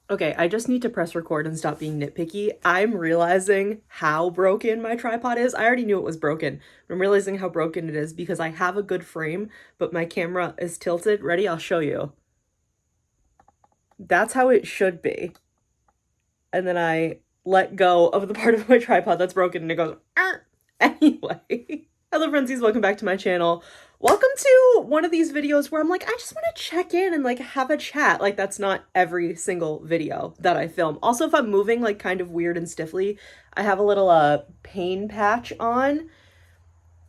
Okay, I just need to press record and stop being nitpicky. I'm realizing how broken my tripod is. I already knew it was broken. I'm realizing how broken it is because I have a good frame, but my camera is tilted. Ready? I'll show you. That's how it should be. And then I let go of the part of my tripod that's broken and it goes, "Arr!" Anyway. Hello, Friendsies. Welcome back to my channel. Welcome to one of these videos where I'm like, I just want to check in and like have a chat. Like that's not every single video that I film. Also, if I'm moving like kind of weird and stiffly, I have a little pain patch on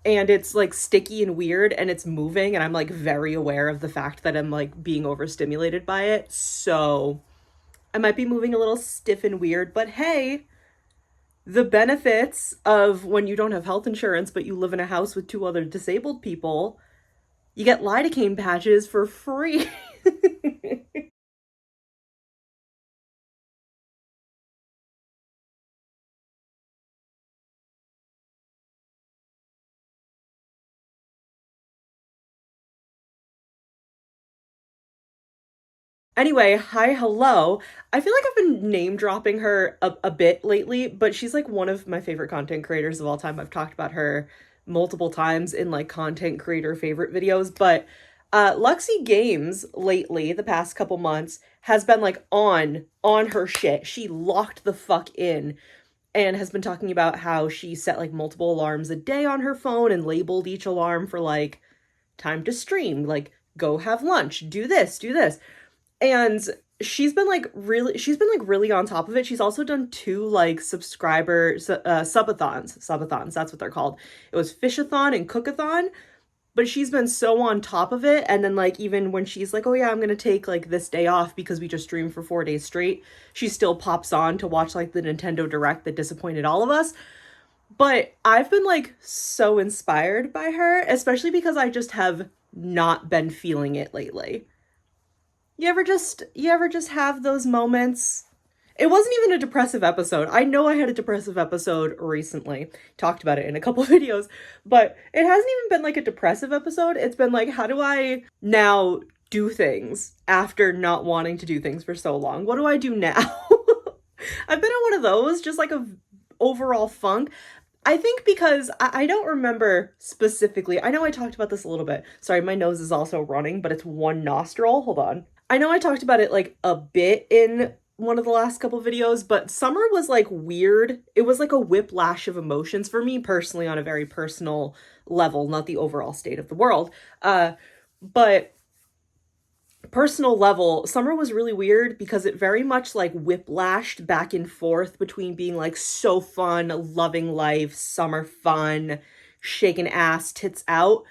and it's like sticky and weird and it's moving and I'm like very aware of the fact that I'm like being overstimulated by it. So I might be moving a little stiff and weird, but hey, the benefits of when you don't have health insurance but you live in a house with two other disabled people, you get lidocaine patches for free. Anyway, hi, hello. I feel like I've been name dropping her a bit lately, but she's like one of my favorite content creators of all time. I've talked about her multiple times in like content creator favorite videos, but Luxie Games lately, the past couple months, has been like on her shit. She locked the fuck in and has been talking about how she set like multiple alarms a day on her phone and labeled each alarm for like time to stream, like go have lunch, do this, do this. And she's been like really on top of it. She's also done two like subathons, that's what they're called. It was fishathon and cookathon, but she's been so on top of it. And then like even when she's like, oh yeah, I'm gonna take like this day off because we just streamed for 4 days straight, she still pops on to watch like the Nintendo Direct that disappointed all of us. But I've been like so inspired by her, especially because I just have not been feeling it lately. You ever just have those moments? It wasn't even a depressive episode. I know I had a depressive episode recently. Talked about it in a couple of videos, but it hasn't even been like a depressive episode. It's been like, how do I now do things after not wanting to do things for so long? What do I do now? I've been in one of those, just like a overall funk. I think because I don't remember specifically. I know I talked about this a little bit. Sorry, my nose is also running, but it's one nostril. Hold on. I know I talked about it like a bit in one of the last couple videos, but summer was like weird. It was like a whiplash of emotions for me personally on a very personal level, not the overall state of the world. But personal level, summer was really weird because it very much like whiplashed back and forth between being like so fun, loving life, summer fun, shaking ass, tits out,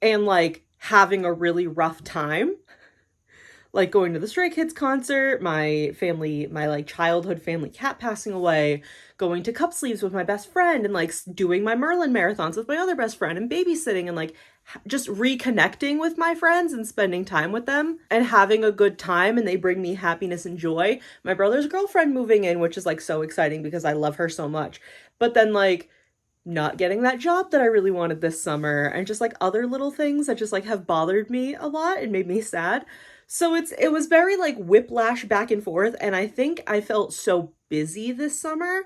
and like having a really rough time, like going to the Stray Kids concert, my like childhood family cat passing away, going to cup sleeves with my best friend, and like doing my Merlin marathons with my other best friend, and babysitting, and like just reconnecting with my friends and spending time with them and having a good time. And they bring me happiness and joy. My brother's girlfriend moving in, which is like so exciting because I love her so much. But then like not getting that job that I really wanted this summer and just like other little things that just like have bothered me a lot and made me sad. So it was very like whiplash back and forth, and I think I felt so busy this summer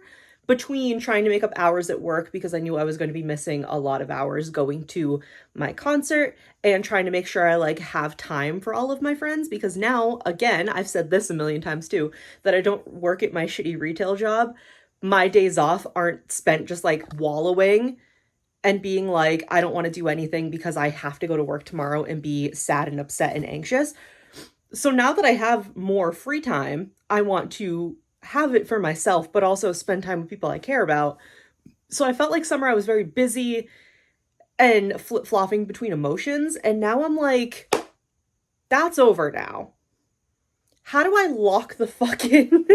between trying to make up hours at work because I knew I was going to be missing a lot of hours going to my concert, and trying to make sure I like have time for all of my friends because now again, I've said this a million times too, that I don't work at my shitty retail job. My days off aren't spent just like wallowing and being like, I don't want to do anything because I have to go to work tomorrow and be sad and upset and anxious. So now that I have more free time, I want to have it for myself, but also spend time with people I care about. So I felt like summer I was very busy and flip-flopping between emotions. And now I'm like, that's over now. How do I lock the fuck in?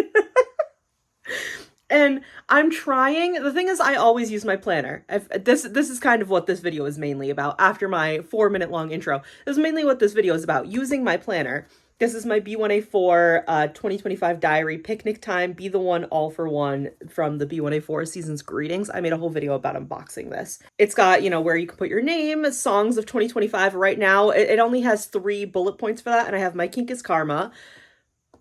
And I'm trying. The thing is, I always use my planner. This is kind of what this video is mainly about. After my 4 minute long intro, this is mainly what this video is about. Using my planner. This is my B1A4 2025 diary picnic time. Be the one, all for one from the B1A4 season's greetings. I made a whole video about unboxing this. It's got, you know, where you can put your name, songs of 2025. Right now, it only has 3 bullet points for that, and I have My Kink is Karma,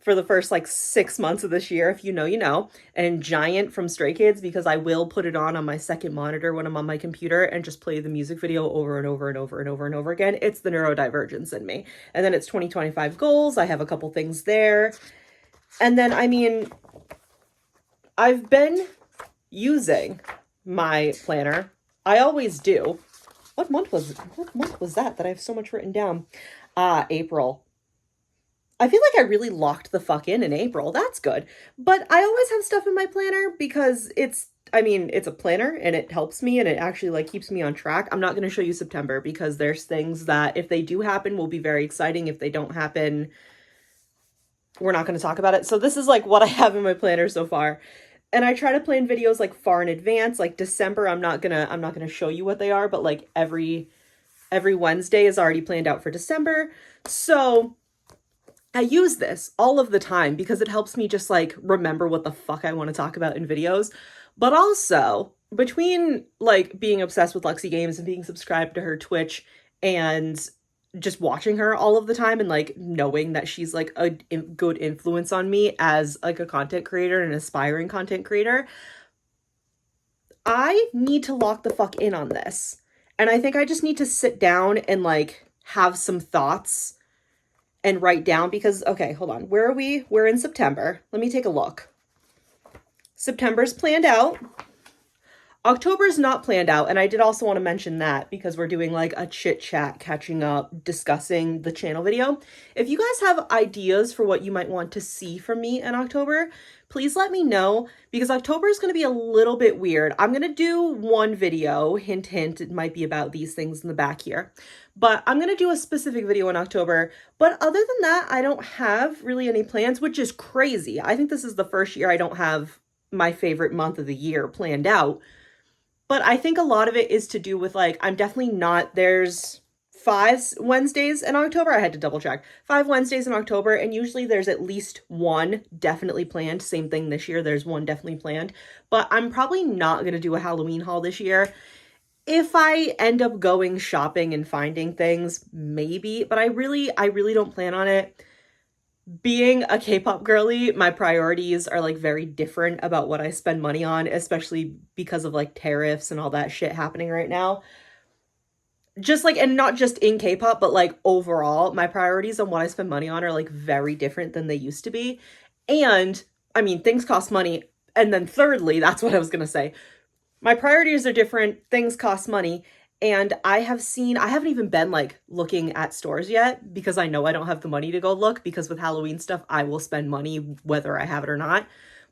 for the first like 6 months of this year. If you know, you know. And Giant from Stray Kids, because I will put it on my second monitor when I'm on my computer and just play the music video over and over and over and over and over again. It's the neurodivergence in me. And then it's 2025 goals. I have a couple things there. And then, I mean, I've been using my planner. I always do. What month was that I have so much written down? April. I feel like I really locked the fuck in April. That's good. But I always have stuff in my planner because it's a planner and it helps me and it actually like keeps me on track. I'm not going to show you September because there's things that if they do happen will be very exciting. If they don't happen, we're not going to talk about it. So this is like what I have in my planner so far. And I try to plan videos like far in advance. Like December, I'm not gonna show you what they are, but like every Wednesday is already planned out for December. So I use this all of the time because it helps me just like remember what the fuck I want to talk about in videos. But also between like being obsessed with Lexi Games and being subscribed to her Twitch and just watching her all of the time and like knowing that she's like a good influence on me as like a content creator and an aspiring content creator, I need to lock the fuck in on this. And I think I just need to sit down and like have some thoughts and write down because, okay, hold on. Where are we? We're in September. Let me take a look. September's planned out. October's not planned out, and I did also want to mention that because we're doing like a chit chat, catching up, discussing the channel video. If you guys have ideas for what you might want to see from me in October, please let me know because October is going to be a little bit weird. I'm going to do one video, hint, hint, it might be about these things in the back here, but I'm going to do a specific video in October. But other than that, I don't have really any plans, which is crazy. I think this is the first year I don't have my favorite month of the year planned out. But I think a lot of it is to do with like, I'm definitely not, there's 5 Wednesdays in October. I had to double check. 5 Wednesdays in October, and usually there's at least one definitely planned. Same thing this year, there's one definitely planned. But I'm probably not going to do a Halloween haul this year. If I end up going shopping and finding things, maybe, but I really don't plan on it. Being a K-pop girly, my priorities are like very different about what I spend money on, especially because of like tariffs and all that shit happening right now. Just like, and not just in K-pop, but like overall, my priorities on what I spend money on are like very different than they used to be. And I mean, things cost money. And then thirdly, that's what I was going to say. My priorities are different. Things cost money. And I haven't even been like looking at stores yet because I know I don't have the money to go look because with Halloween stuff, I will spend money whether I have it or not.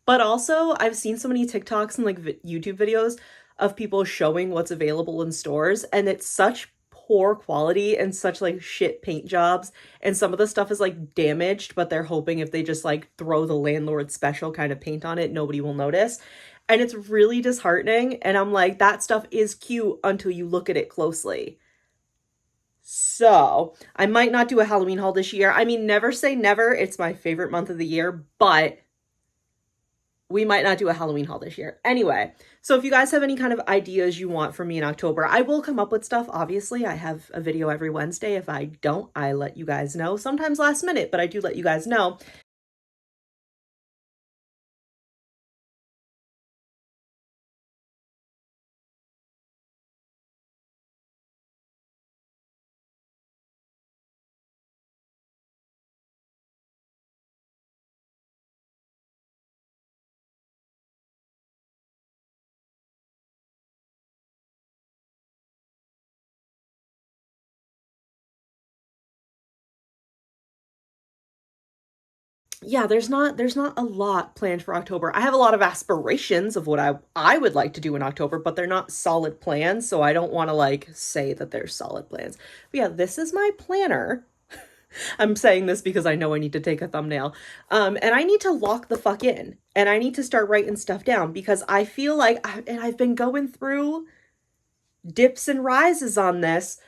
But also I've seen so many TikToks and like YouTube videos of people showing what's available in stores and it's such poor quality and such like shit paint jobs. And some of the stuff is like damaged, but they're hoping if they just like throw the landlord special kind of paint on it, nobody will notice. And it's really disheartening. And I'm like, that stuff is cute until you look at it closely. So I might not do a Halloween haul this year. I mean, never say never. It's my favorite month of the year, but we might not do a Halloween haul this year. Anyway, so if you guys have any kind of ideas you want from me in October, I will come up with stuff. Obviously, I have a video every Wednesday. If I don't, I let you guys know. Sometimes last minute, but I do let you guys know. Yeah, there's not a lot planned for October. I have a lot of aspirations of what I would like to do in October, but they're not solid plans, so I don't want to like say that they're solid plans. But yeah, this is my planner. I'm saying this because I know I need to take a thumbnail. And I need to lock the fuck in. And I need to start writing stuff down because I feel like I've been going through dips and rises on this.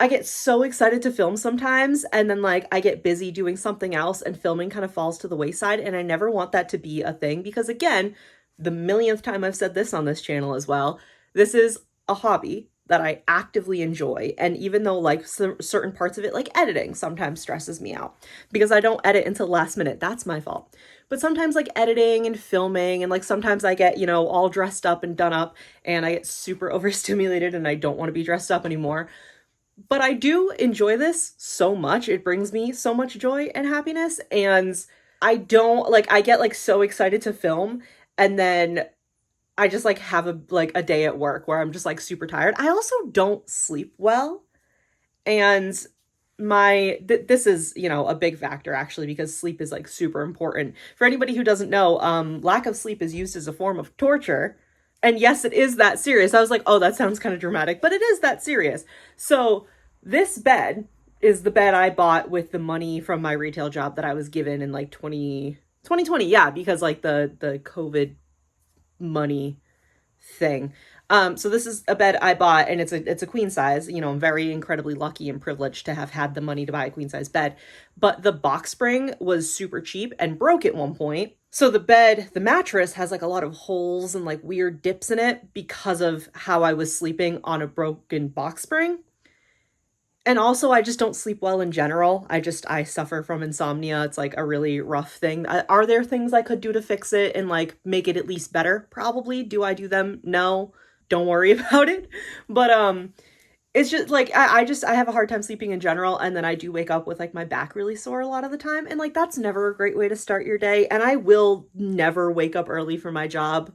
I get so excited to film sometimes and then like I get busy doing something else and filming kind of falls to the wayside and I never want that to be a thing because again, the millionth time I've said this on this channel as well, this is a hobby. that I actively enjoy. And even though like certain parts of it, like editing, sometimes stresses me out because I don't edit until last minute. That's my fault. But sometimes like editing and filming, and like sometimes I get, all dressed up and done up and I get super overstimulated and I don't want to be dressed up anymore. But I do enjoy this so much. It brings me so much joy and happiness. And I don't like, I get like so excited to film, and then I just like have a day at work where I'm just like super tired. I also don't sleep well. And this is, a big factor actually, because sleep is like super important. For anybody who doesn't know, lack of sleep is used as a form of torture. And yes, it is that serious. I was like, oh, that sounds kind of dramatic, but it is that serious. So this bed is the bed I bought with the money from my retail job that I was given in like 2020. Yeah, because like the COVID money thing. So this is a bed I bought, and it's a queen size. I'm very incredibly lucky and privileged to have had the money to buy a queen size bed. But the box spring was super cheap and broke at one point. So the mattress has like a lot of holes and like weird dips in it because of how I was sleeping on a broken box spring. And also, I just don't sleep well in general. I suffer from insomnia. It's like a really rough thing. Are there things I could do to fix it and like make it at least better? Probably. Do I do them? No. Don't worry about it. But it's just like I have a hard time sleeping in general, and then I do wake up with like my back really sore a lot of the time, and like that's never a great way to start your day. And I will never wake up early for my job,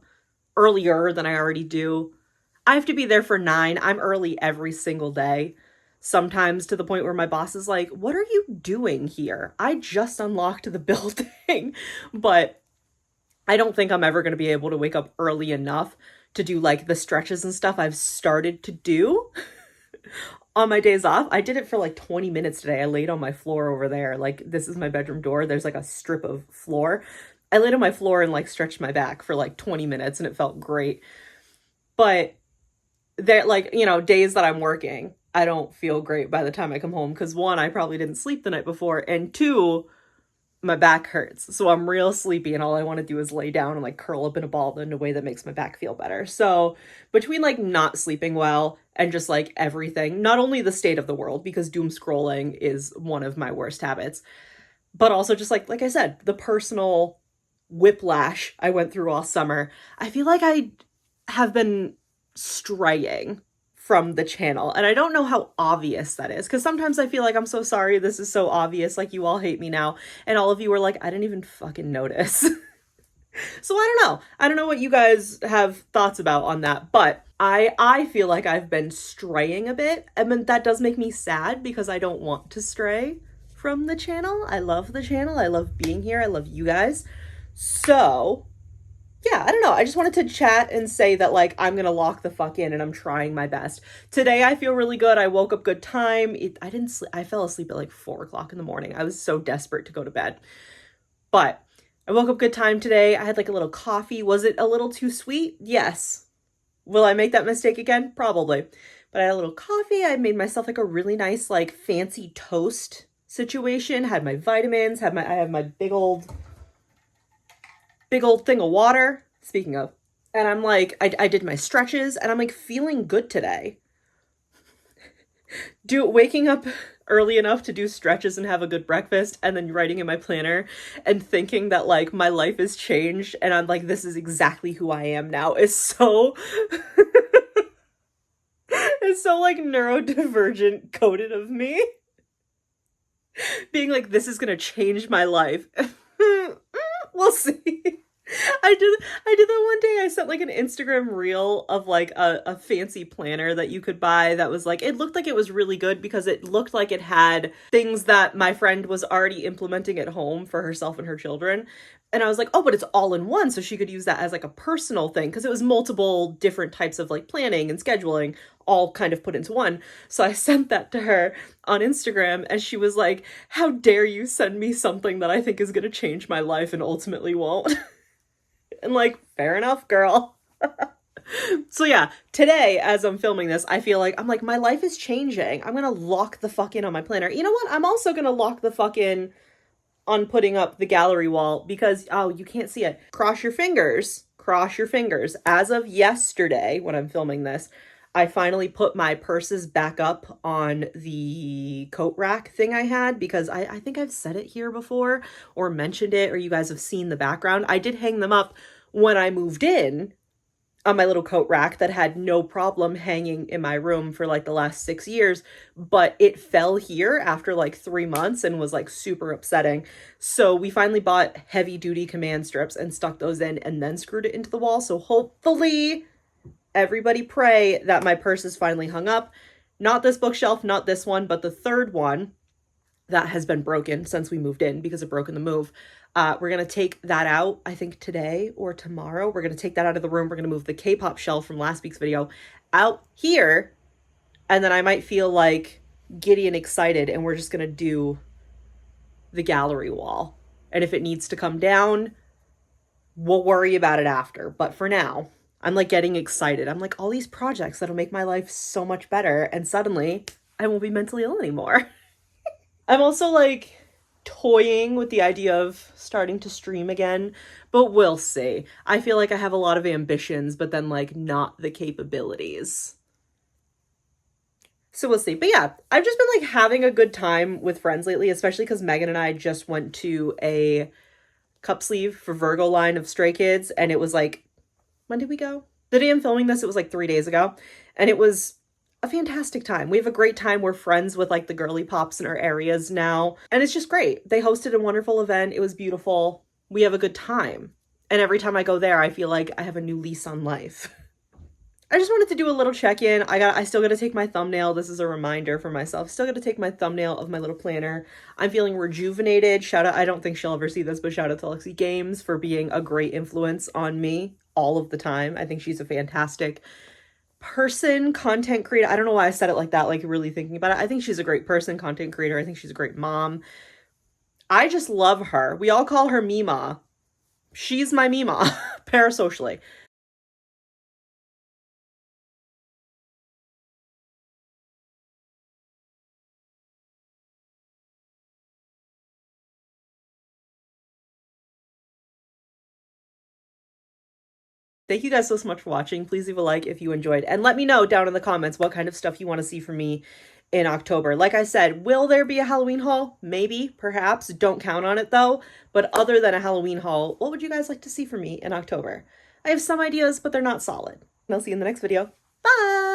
earlier than I already do. I have to be there for 9. I'm early every single day. Sometimes to the point where my boss is like, "What are you doing here? I just unlocked the building." But I don't think I'm ever going to be able to wake up early enough to do like the stretches and stuff I've started to do on my days off. I did it for like 20 minutes today. I laid on my floor over there. Like, this is my bedroom door. There's like a strip of floor. I laid on my floor and like stretched my back for like 20 minutes, and it felt great. But there, like, days that I'm working, I don't feel great by the time I come home because 1, I probably didn't sleep the night before, and 2, my back hurts. So I'm real sleepy, and all I want to do is lay down and like curl up in a ball in a way that makes my back feel better. So between like not sleeping well and just like everything, not only the state of the world, because doom scrolling is one of my worst habits, but also just like I said, the personal whiplash I went through all summer, I feel like I have been straying from the channel. And I don't know how obvious that is, because sometimes I feel like I'm so sorry, this is so obvious, like you all hate me now. And all of you were like, I didn't even fucking notice. So I don't know what you guys have thoughts about on that, but I feel like I've been straying a bit. I mean, that does make me sad because I don't want to stray from the channel. I love the channel. I love being here. I love you guys. So yeah, I don't know. I just wanted to chat and say that, like, I'm going to lock the fuck in and I'm trying my best. Today, I feel really good. I woke up good time. I fell asleep at like 4 o'clock in the morning. I was so desperate to go to bed. But I woke up good time today. I had like a little coffee. Was it a little too sweet? Yes. Will I make that mistake again? Probably. But I had a little coffee. I made myself like a really nice, like, fancy toast situation. Had my vitamins. I have my big old thing of water, speaking of, and I'm like, I did my stretches, and I'm like feeling good today. Waking up early enough to do stretches and have a good breakfast, and then writing in my planner and thinking that like my life has changed and I'm like, this is exactly who I am now, is so it's so like neurodivergent coded of me. Being like, this is gonna change my life. We'll see. I did that one day. I sent like an Instagram reel of like a fancy planner that you could buy that was like, it looked like it was really good because it looked like it had things that my friend was already implementing at home for herself and her children. And I was like, oh, but it's all in one. So she could use that as like a personal thing, because it was multiple different types of like planning and scheduling all kind of put into one. So I sent that to her on Instagram, and she was like, how dare you send me something that I think is going to change my life and ultimately won't. And like, fair enough, girl. So yeah, today, as I'm filming this, I'm like, my life is changing. I'm gonna lock the fuck in on my planner. You know what? I'm also gonna lock the fuck in on putting up the gallery wall because, oh, you can't see it. Cross your fingers. Cross your fingers. As of yesterday, when I'm filming this, I finally put my purses back up on the coat rack thing I had because I think I've said it here before or mentioned it, or you guys have seen the background. I did hang them up when I moved in on my little coat rack that had no problem hanging in my room for like the last 6 years, but it fell here after like 3 months and was like super upsetting. So we finally bought heavy duty command strips and stuck those in and then screwed it into the wall. So hopefully, everybody pray that my purse is finally hung up. Not this bookshelf, not this one, but the third one that has been broken since we moved in because it broke in the move. We're going to take that out, I think today or tomorrow. We're going to take that out of the room. We're going to move the K-pop shelf from last week's video out here. And then I might feel like giddy and excited, and we're just going to do the gallery wall. And if it needs to come down, we'll worry about it after. But for now, I'm like getting excited. I'm like, all these projects that'll make my life so much better. And suddenly I won't be mentally ill anymore. I'm also like toying with the idea of starting to stream again, but we'll see. I feel like I have a lot of ambitions, but then like not the capabilities. So we'll see. But yeah, I've just been like having a good time with friends lately, especially because Megan and I just went to a cup sleeve for Virgo line of Stray Kids, and it was like, when did we go? The day I'm filming this, it was like 3 days ago, and it was a fantastic time. We have a great time. We're friends with like the girly pops in our areas now, and it's just great. They hosted a wonderful event. It was beautiful. We have a good time. And every time I go there, I feel like I have a new lease on life. I just wanted to do a little check-in. I still got to take my thumbnail. This is a reminder for myself. Still got to take my thumbnail of my little planner. I'm feeling rejuvenated. Shout out, I don't think she'll ever see this, but shout out to Lexi Games for being a great influence on me all of the time. I think she's a fantastic person, content creator. I don't know why I said it like that, like really thinking about it. I think she's a great person, content creator. I think she's a great mom. I just love her. We all call her Mima. She's my Mima, parasocially. Thank you guys so much for watching. Please leave a like if you enjoyed. And let me know down in the comments what kind of stuff you want to see from me in October. Like I said, will there be a Halloween haul? Maybe, perhaps. Don't count on it though. But other than a Halloween haul, what would you guys like to see from me in October? I have some ideas, but they're not solid. And I'll see you in the next video. Bye!